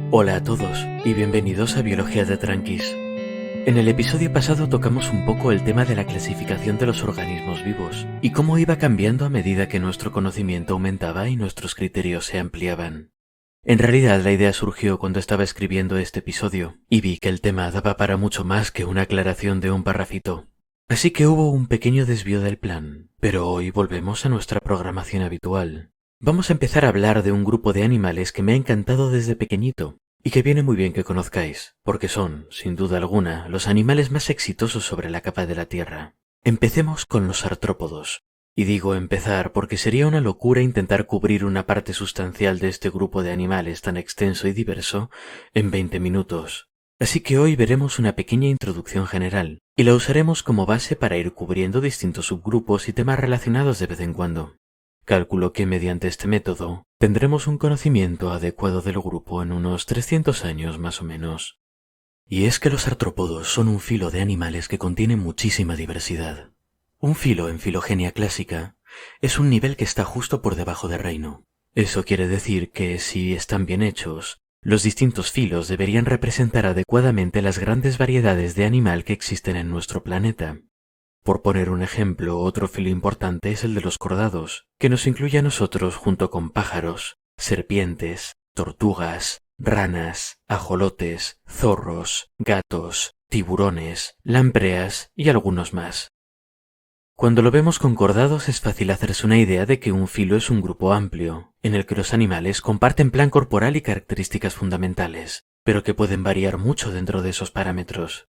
Hola a todos y bienvenidos a Biología de Tranquis. En el episodio pasado tocamos un poco el tema de la clasificación de los organismos vivos y cómo iba cambiando a medida que nuestro conocimiento aumentaba y nuestros criterios se ampliaban. En realidad la idea surgió cuando estaba escribiendo este episodio y vi que el tema daba para mucho más que una aclaración de un parrafito. Así que hubo un pequeño desvío del plan, pero hoy volvemos a nuestra programación habitual. Vamos a empezar a hablar de un grupo de animales que me ha encantado desde pequeñito y que viene muy bien que conozcáis, porque son, sin duda alguna, los animales más exitosos sobre la capa de la Tierra. Empecemos con los artrópodos. Y digo empezar porque sería una locura intentar cubrir una parte sustancial de este grupo de animales tan extenso y diverso en 20 minutos. Así que hoy veremos una pequeña introducción general y la usaremos como base para ir cubriendo distintos subgrupos y temas relacionados de vez en cuando. Calculo que mediante este método tendremos un conocimiento adecuado del grupo en unos 300 años más o menos. Y es que los artrópodos son un filo de animales que contiene muchísima diversidad. Un filo en filogenia clásica es un nivel que está justo por debajo de reino. Eso quiere decir que, si están bien hechos, los distintos filos deberían representar adecuadamente las grandes variedades de animal que existen en nuestro planeta. Por poner un ejemplo, otro filo importante es el de los cordados, que nos incluye a nosotros junto con pájaros, serpientes, tortugas, ranas, ajolotes, zorros, gatos, tiburones, lampreas y algunos más. Cuando lo vemos con cordados es fácil hacerse una idea de que un filo es un grupo amplio, en el que los animales comparten plan corporal y características fundamentales, pero que pueden variar mucho dentro de esos parámetros.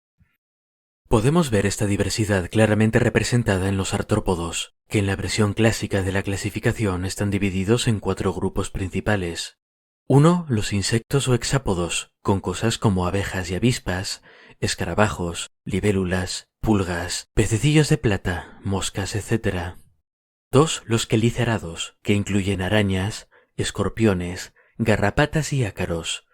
Podemos ver esta diversidad claramente representada en los artrópodos, que en la versión clásica de la clasificación están divididos en 4 grupos principales. 1. Los insectos o hexápodos, con cosas como abejas y avispas, escarabajos, libélulas, pulgas, pececillos de plata, moscas, etc. 2. Los quelícerados, que incluyen arañas, escorpiones, garrapatas y ácaros,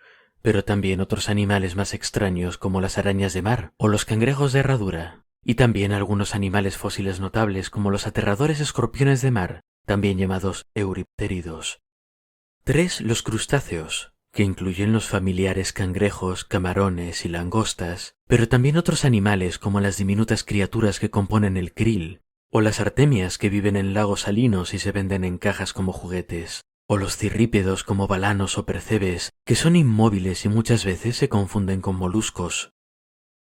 pero también otros animales más extraños como las arañas de mar o los cangrejos de herradura, y también algunos animales fósiles notables como los aterradores escorpiones de mar, también llamados euripteridos. 3. Los crustáceos, que incluyen los familiares cangrejos, camarones y langostas, pero también otros animales como las diminutas criaturas que componen el krill, o las artemias que viven en lagos salinos y se venden en cajas como juguetes, o los cirrípedos como balanos o percebes, que son inmóviles y muchas veces se confunden con moluscos.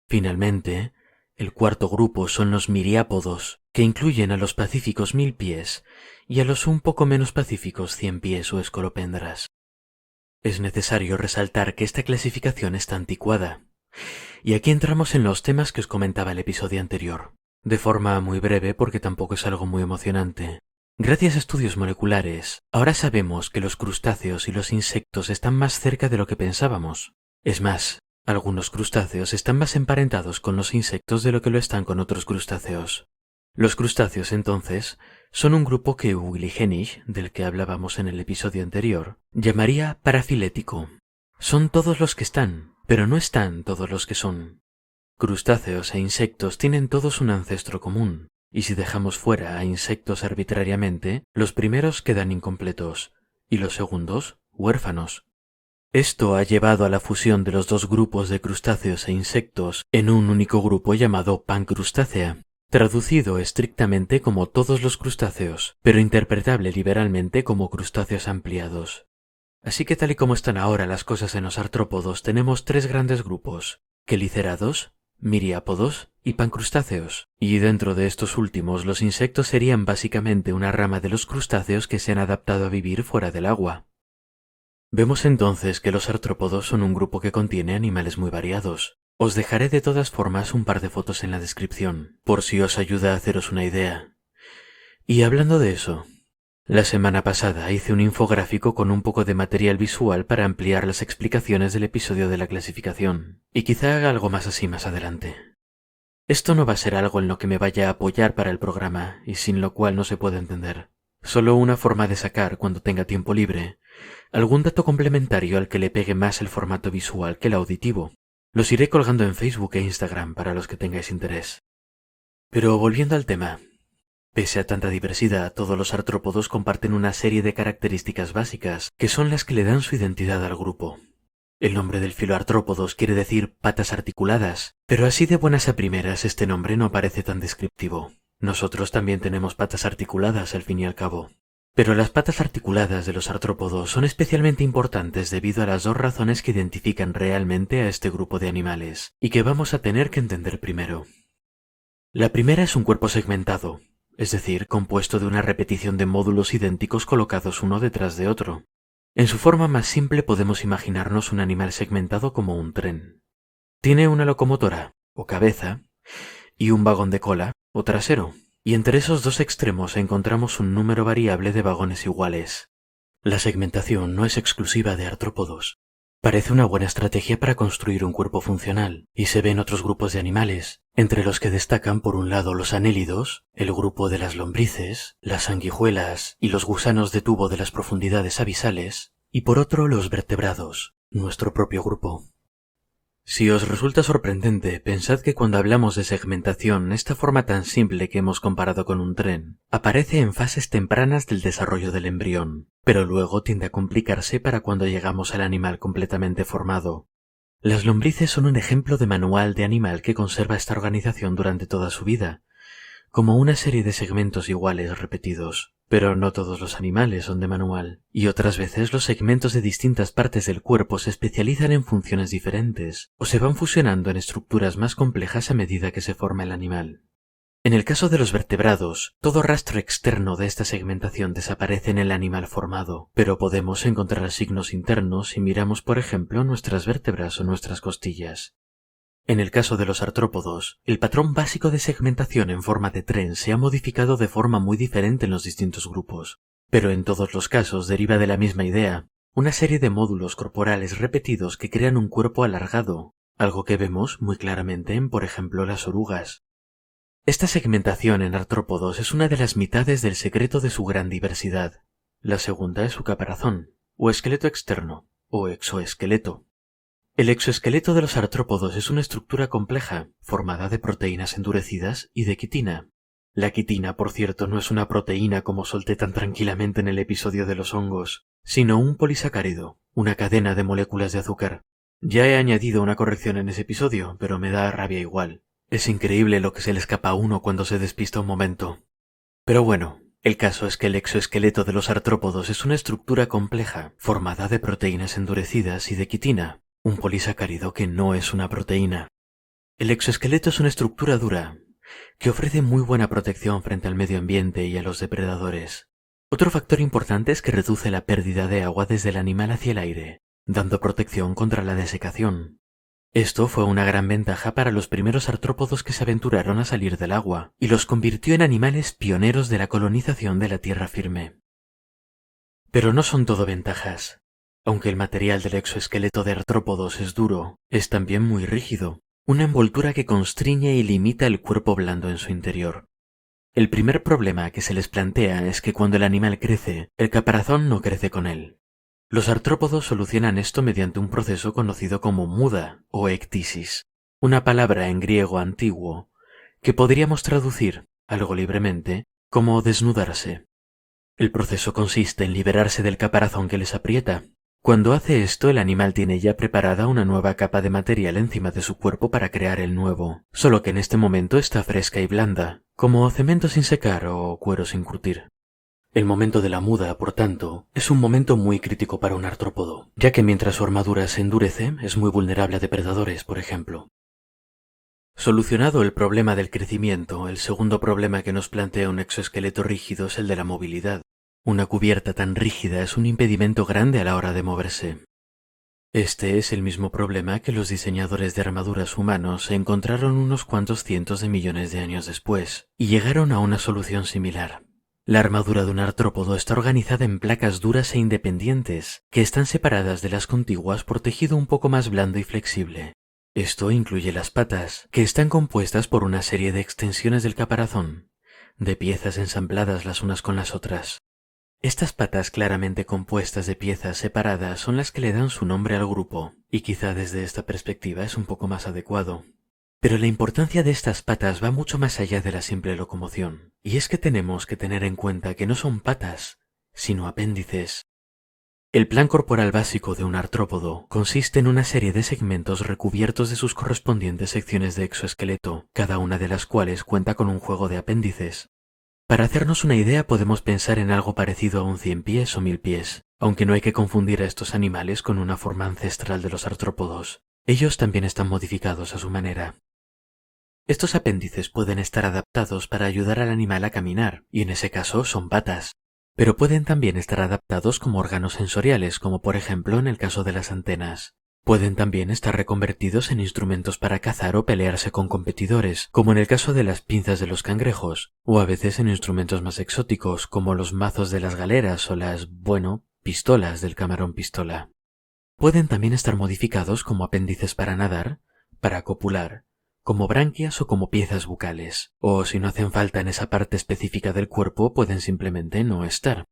Finalmente, el 4. grupo son los miriápodos, que incluyen a los pacíficos 1000 pies y a los un poco menos pacíficos 100 pies o escolopendras. Es necesario resaltar que esta clasificación está anticuada. Y aquí entramos en los temas que os comentaba el episodio anterior, de forma muy breve porque tampoco es algo muy emocionante. Gracias a estudios moleculares, ahora sabemos que los crustáceos y los insectos están más cerca de lo que pensábamos. Es más, algunos crustáceos están más emparentados con los insectos de lo que lo están con otros crustáceos. Los crustáceos, entonces, son un grupo que Willi Hennig, del que hablábamos en el episodio anterior, llamaría parafilético. Son todos los que están, pero no están todos los que son. Crustáceos e insectos tienen todos un ancestro común, y si dejamos fuera a insectos arbitrariamente, los primeros quedan incompletos, y los segundos, huérfanos. Esto ha llevado a la fusión de los 2 grupos de crustáceos e insectos en un único grupo llamado Pancrustacea, traducido estrictamente como todos los crustáceos, pero interpretable liberalmente como crustáceos ampliados. Así que tal y como están ahora las cosas en los artrópodos, tenemos 3 grandes grupos: quelícerados, miriápodos y pancrustáceos, y dentro de estos últimos los insectos serían básicamente una rama de los crustáceos que se han adaptado a vivir fuera del agua. Vemos entonces que los artrópodos son un grupo que contiene animales muy variados. Os dejaré de todas formas un par de fotos en la descripción, por si os ayuda a haceros una idea. Y hablando de eso, la semana pasada hice un infográfico con un poco de material visual para ampliar las explicaciones del episodio de la clasificación, y quizá haga algo más así más adelante. Esto no va a ser algo en lo que me vaya a apoyar para el programa, y sin lo cual no se puede entender. Solo una forma de sacar, cuando tenga tiempo libre, algún dato complementario al que le pegue más el formato visual que el auditivo. Los iré colgando en Facebook e Instagram para los que tengáis interés. Pero volviendo al tema, Pese a tanta diversidad, todos los artrópodos comparten una serie de características básicas que son las que le dan su identidad al grupo. El nombre del filo artrópodos quiere decir patas articuladas, pero así de buenas a primeras este nombre no parece tan descriptivo. Nosotros también tenemos patas articuladas al fin y al cabo. Pero las patas articuladas de los artrópodos son especialmente importantes debido a las dos razones que identifican realmente a este grupo de animales, y que vamos a tener que entender primero. La primera es un cuerpo segmentado, es decir, compuesto de una repetición de módulos idénticos colocados uno detrás de otro. En su forma más simple podemos imaginarnos un animal segmentado como un tren. Tiene una locomotora, o cabeza, y un vagón de cola, o trasero, y entre esos dos extremos encontramos un número variable de vagones iguales. La segmentación no es exclusiva de artrópodos. Parece una buena estrategia para construir un cuerpo funcional, y se ve en otros grupos de animales, entre los que destacan por un lado los anélidos, el grupo de las lombrices, las sanguijuelas y los gusanos de tubo de las profundidades abisales, y por otro los vertebrados, nuestro propio grupo. Si os resulta sorprendente, pensad que cuando hablamos de segmentación, esta forma tan simple que hemos comparado con un tren, aparece en fases tempranas del desarrollo del embrión, pero luego tiende a complicarse para cuando llegamos al animal completamente formado. Las lombrices son un ejemplo de manual de animal que conserva esta organización durante toda su vida, como una serie de segmentos iguales repetidos. Pero no todos los animales son de manual, y otras veces los segmentos de distintas partes del cuerpo se especializan en funciones diferentes, o se van fusionando en estructuras más complejas a medida que se forma el animal. En el caso de los vertebrados, todo rastro externo de esta segmentación desaparece en el animal formado, pero podemos encontrar signos internos si miramos, por ejemplo, nuestras vértebras o nuestras costillas. En el caso de los artrópodos, el patrón básico de segmentación en forma de tren se ha modificado de forma muy diferente en los distintos grupos, pero en todos los casos deriva de la misma idea, una serie de módulos corporales repetidos que crean un cuerpo alargado, algo que vemos muy claramente en, por ejemplo, las orugas. Esta segmentación en artrópodos es una de las mitades del secreto de su gran diversidad. La segunda es su caparazón, o esqueleto externo, o exoesqueleto. El exoesqueleto de los artrópodos es una estructura compleja, formada de proteínas endurecidas y de quitina. La quitina, por cierto, no es una proteína como solté tan tranquilamente en el episodio de los hongos, sino un polisacárido, una cadena de moléculas de azúcar. Ya he añadido una corrección en ese episodio, pero me da rabia igual. Es increíble lo que se le escapa a uno cuando se despista un momento. Pero bueno, el caso es que el exoesqueleto de los artrópodos es una estructura compleja, formada de proteínas endurecidas y de quitina, un polisacárido que no es una proteína. El exoesqueleto es una estructura dura, que ofrece muy buena protección frente al medio ambiente y a los depredadores. Otro factor importante es que reduce la pérdida de agua desde el animal hacia el aire, dando protección contra la desecación. Esto fue una gran ventaja para los primeros artrópodos que se aventuraron a salir del agua, y los convirtió en animales pioneros de la colonización de la tierra firme. Pero no son todo ventajas. Aunque el material del exoesqueleto de artrópodos es duro, es también muy rígido, una envoltura que constriñe y limita el cuerpo blando en su interior. El primer problema que se les plantea es que cuando el animal crece, el caparazón no crece con él. Los artrópodos solucionan esto mediante un proceso conocido como muda o ectisis, una palabra en griego antiguo que podríamos traducir, algo libremente, como desnudarse. El proceso consiste en liberarse del caparazón que les aprieta. Cuando hace esto, el animal tiene ya preparada una nueva capa de material encima de su cuerpo para crear el nuevo, solo que en este momento está fresca y blanda, como cemento sin secar o cuero sin curtir. El momento de la muda, por tanto, es un momento muy crítico para un artrópodo, ya que mientras su armadura se endurece, es muy vulnerable a depredadores, por ejemplo. Solucionado el problema del crecimiento, el segundo problema que nos plantea un exoesqueleto rígido es el de la movilidad. Una cubierta tan rígida es un impedimento grande a la hora de moverse. Este es el mismo problema que los diseñadores de armaduras humanos se encontraron unos cuantos cientos de millones de años después, y llegaron a una solución similar. La armadura de un artrópodo está organizada en placas duras e independientes, que están separadas de las contiguas por tejido un poco más blando y flexible. Esto incluye las patas, que están compuestas por una serie de extensiones del caparazón, de piezas ensambladas las unas con las otras. Estas patas claramente compuestas de piezas separadas son las que le dan su nombre al grupo, y quizá desde esta perspectiva es un poco más adecuado. Pero la importancia de estas patas va mucho más allá de la simple locomoción, y es que tenemos que tener en cuenta que no son patas, sino apéndices. El plan corporal básico de un artrópodo consiste en una serie de segmentos recubiertos de sus correspondientes secciones de exoesqueleto, cada una de las cuales cuenta con un juego de apéndices. Para hacernos una idea podemos pensar en algo parecido a un 100 pies o 1000 pies, aunque no hay que confundir a estos animales con una forma ancestral de los artrópodos. Ellos también están modificados a su manera. Estos apéndices pueden estar adaptados para ayudar al animal a caminar, y en ese caso son patas. Pero pueden también estar adaptados como órganos sensoriales, como por ejemplo en el caso de las antenas. Pueden también estar reconvertidos en instrumentos para cazar o pelearse con competidores, como en el caso de las pinzas de los cangrejos, o a veces en instrumentos más exóticos, como los mazos de las galeras o las, pistolas del camarón pistola. Pueden también estar modificados como apéndices para nadar, para copular, como branquias o como piezas bucales, o si no hacen falta en esa parte específica del cuerpo pueden simplemente no estar.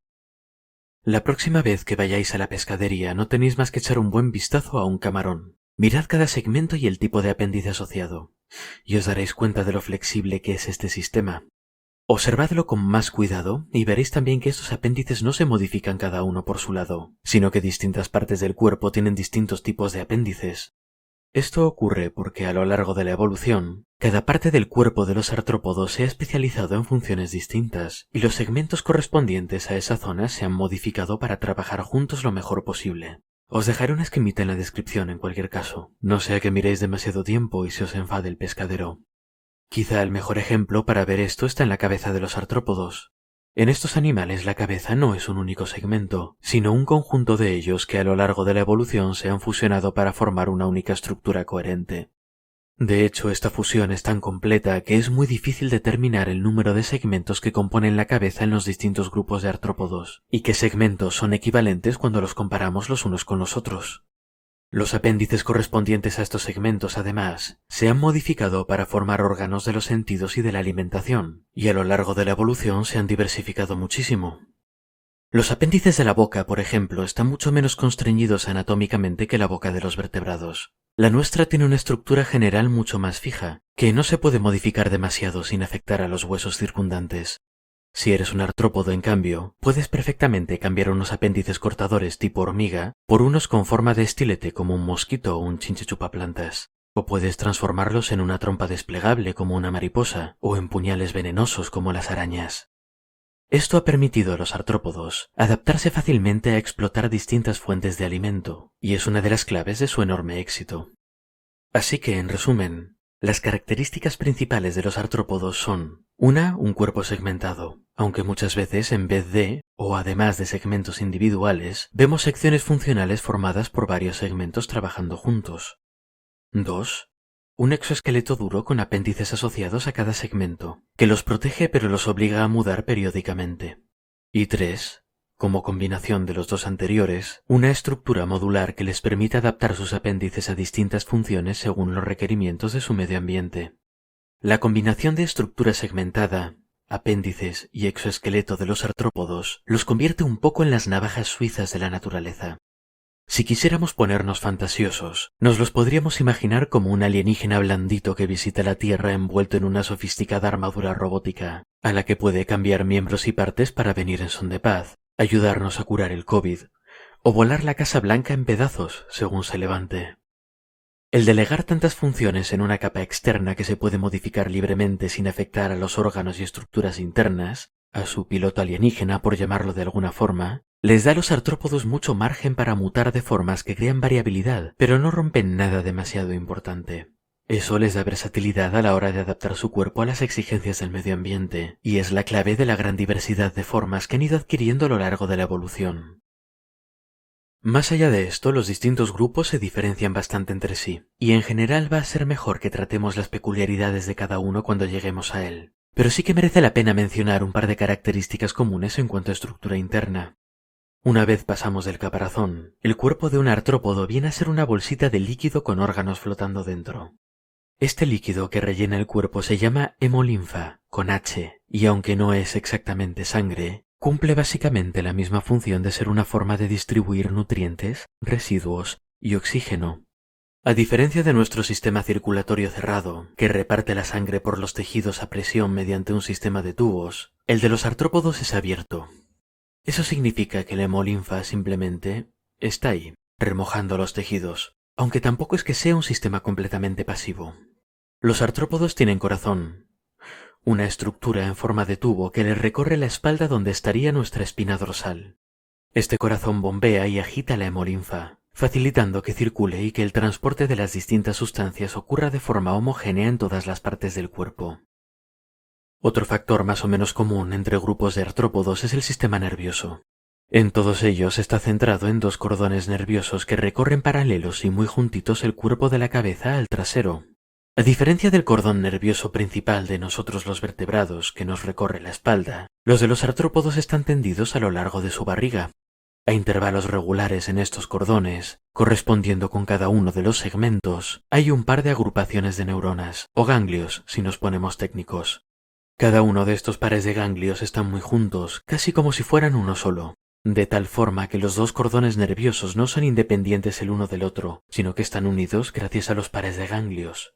La próxima vez que vayáis a la pescadería no tenéis más que echar un buen vistazo a un camarón. Mirad cada segmento y el tipo de apéndice asociado, y os daréis cuenta de lo flexible que es este sistema. Observadlo con más cuidado y veréis también que estos apéndices no se modifican cada uno por su lado, sino que distintas partes del cuerpo tienen distintos tipos de apéndices. Esto ocurre porque a lo largo de la evolución, cada parte del cuerpo de los artrópodos se ha especializado en funciones distintas, y los segmentos correspondientes a esa zona se han modificado para trabajar juntos lo mejor posible. Os dejaré una esquemita en la descripción en cualquier caso, no sea que miréis demasiado tiempo y se os enfade el pescadero. Quizá el mejor ejemplo para ver esto está en la cabeza de los artrópodos. En estos animales la cabeza no es un único segmento, sino un conjunto de ellos que a lo largo de la evolución se han fusionado para formar una única estructura coherente. De hecho, esta fusión es tan completa que es muy difícil determinar el número de segmentos que componen la cabeza en los distintos grupos de artrópodos, y qué segmentos son equivalentes cuando los comparamos los unos con los otros. Los apéndices correspondientes a estos segmentos, además, se han modificado para formar órganos de los sentidos y de la alimentación, y a lo largo de la evolución se han diversificado muchísimo. Los apéndices de la boca, por ejemplo, están mucho menos constreñidos anatómicamente que la boca de los vertebrados. La nuestra tiene una estructura general mucho más fija, que no se puede modificar demasiado sin afectar a los huesos circundantes. Si eres un artrópodo, en cambio, puedes perfectamente cambiar unos apéndices cortadores tipo hormiga por unos con forma de estilete como un mosquito o un chinchechupaplantas, o puedes transformarlos en una trompa desplegable como una mariposa o en puñales venenosos como las arañas. Esto ha permitido a los artrópodos adaptarse fácilmente a explotar distintas fuentes de alimento, y es una de las claves de su enorme éxito. Así que, en resumen, las características principales de los artrópodos son: un cuerpo segmentado, aunque muchas veces en vez de, o además de segmentos individuales, vemos secciones funcionales formadas por varios segmentos trabajando juntos. 2. Un exoesqueleto duro con apéndices asociados a cada segmento, que los protege pero los obliga a mudar periódicamente. Y 3. Como combinación de los dos anteriores, una estructura modular que les permite adaptar sus apéndices a distintas funciones según los requerimientos de su medio ambiente. La combinación de estructura segmentada, apéndices y exoesqueleto de los artrópodos los convierte un poco en las navajas suizas de la naturaleza. Si quisiéramos ponernos fantasiosos, nos los podríamos imaginar como un alienígena blandito que visita la Tierra envuelto en una sofisticada armadura robótica, a la que puede cambiar miembros y partes para venir en son de paz, ayudarnos a curar el COVID, o volar la Casa Blanca en pedazos según se levante. El delegar tantas funciones en una capa externa que se puede modificar libremente sin afectar a los órganos y estructuras internas, a su piloto alienígena por llamarlo de alguna forma, les da a los artrópodos mucho margen para mutar de formas que crean variabilidad, pero no rompen nada demasiado importante. Eso les da versatilidad a la hora de adaptar su cuerpo a las exigencias del medio ambiente, y es la clave de la gran diversidad de formas que han ido adquiriendo a lo largo de la evolución. Más allá de esto, los distintos grupos se diferencian bastante entre sí, y en general va a ser mejor que tratemos las peculiaridades de cada uno cuando lleguemos a él. Pero sí que merece la pena mencionar un par de características comunes en cuanto a estructura interna. Una vez pasamos del caparazón, el cuerpo de un artrópodo viene a ser una bolsita de líquido con órganos flotando dentro. Este líquido que rellena el cuerpo se llama hemolinfa, con H, y aunque no es exactamente sangre, cumple básicamente la misma función de ser una forma de distribuir nutrientes, residuos y oxígeno. A diferencia de nuestro sistema circulatorio cerrado, que reparte la sangre por los tejidos a presión mediante un sistema de tubos, el de los artrópodos es abierto. Eso significa que la hemolinfa simplemente está ahí, remojando los tejidos, aunque tampoco es que sea un sistema completamente pasivo. Los artrópodos tienen corazón, una estructura en forma de tubo que les recorre la espalda donde estaría nuestra espina dorsal. Este corazón bombea y agita la hemolinfa, facilitando que circule y que el transporte de las distintas sustancias ocurra de forma homogénea en todas las partes del cuerpo. Otro factor más o menos común entre grupos de artrópodos es el sistema nervioso. En todos ellos está centrado en dos cordones nerviosos que recorren paralelos y muy juntitos el cuerpo de la cabeza al trasero. A diferencia del cordón nervioso principal de nosotros los vertebrados, que nos recorre la espalda, los de los artrópodos están tendidos a lo largo de su barriga, a intervalos regulares en estos cordones, correspondiendo con cada uno de los segmentos, hay un par de agrupaciones de neuronas, o ganglios si nos ponemos técnicos. Cada uno de estos pares de ganglios están muy juntos, casi como si fueran uno solo, de tal forma que los dos cordones nerviosos no son independientes el uno del otro, sino que están unidos gracias a los pares de ganglios.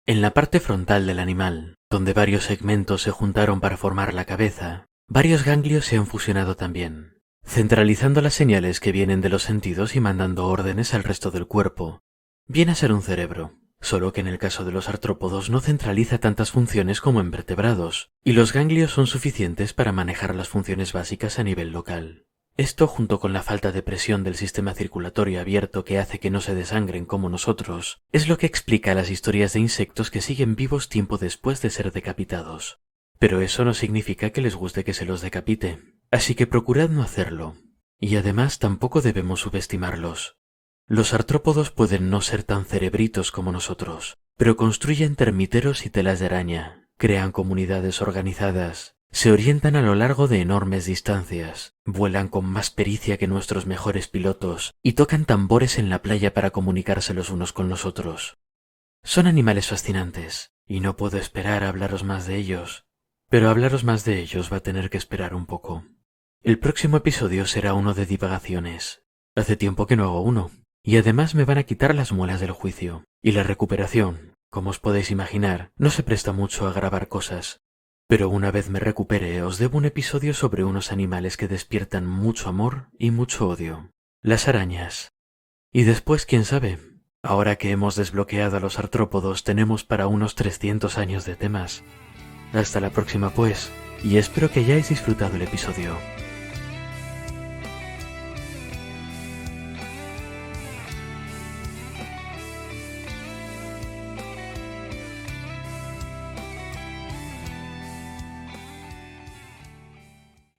En la parte frontal del animal, donde varios segmentos se juntaron para formar la cabeza, varios ganglios se han fusionado también, centralizando las señales que vienen de los sentidos y mandando órdenes al resto del cuerpo. Viene a ser un cerebro, solo que en el caso de los artrópodos no centraliza tantas funciones como en vertebrados, y los ganglios son suficientes para manejar las funciones básicas a nivel local. Esto, junto con la falta de presión del sistema circulatorio abierto que hace que no se desangren como nosotros, es lo que explica las historias de insectos que siguen vivos tiempo después de ser decapitados. Pero eso no significa que les guste que se los decapite, así que procurad no hacerlo. Y además tampoco debemos subestimarlos. Los artrópodos pueden no ser tan cerebritos como nosotros, pero construyen termiteros y telas de araña, crean comunidades organizadas, se orientan a lo largo de enormes distancias, vuelan con más pericia que nuestros mejores pilotos y tocan tambores en la playa para comunicarse los unos con los otros. Son animales fascinantes, y no puedo esperar a hablaros más de ellos, pero hablaros más de ellos va a tener que esperar un poco. El próximo episodio será uno de divagaciones. Hace tiempo que no hago uno, y además me van a quitar las muelas del juicio, y la recuperación, como os podéis imaginar, no se presta mucho a grabar cosas. Pero una vez me recupere, os debo un episodio sobre unos animales que despiertan mucho amor y mucho odio. Las arañas. Y después, quién sabe, ahora que hemos desbloqueado a los artrópodos, tenemos para unos 300 años de temas. Hasta la próxima pues, y espero que hayáis disfrutado el episodio.